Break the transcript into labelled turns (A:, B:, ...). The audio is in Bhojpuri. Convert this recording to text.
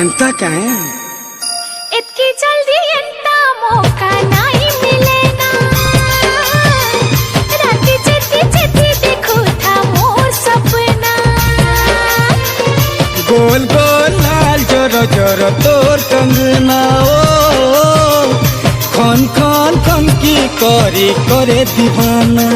A: एंता काहे
B: इतनी जल्दी एंता मौका नहीं मिलेना। राती चिट्ठी चिट्ठी देखो था मोर सपना।
A: गोल गोल लाल जोरो जोरो तोर कंगना ओ खन खन खन की करे करे दीवाना।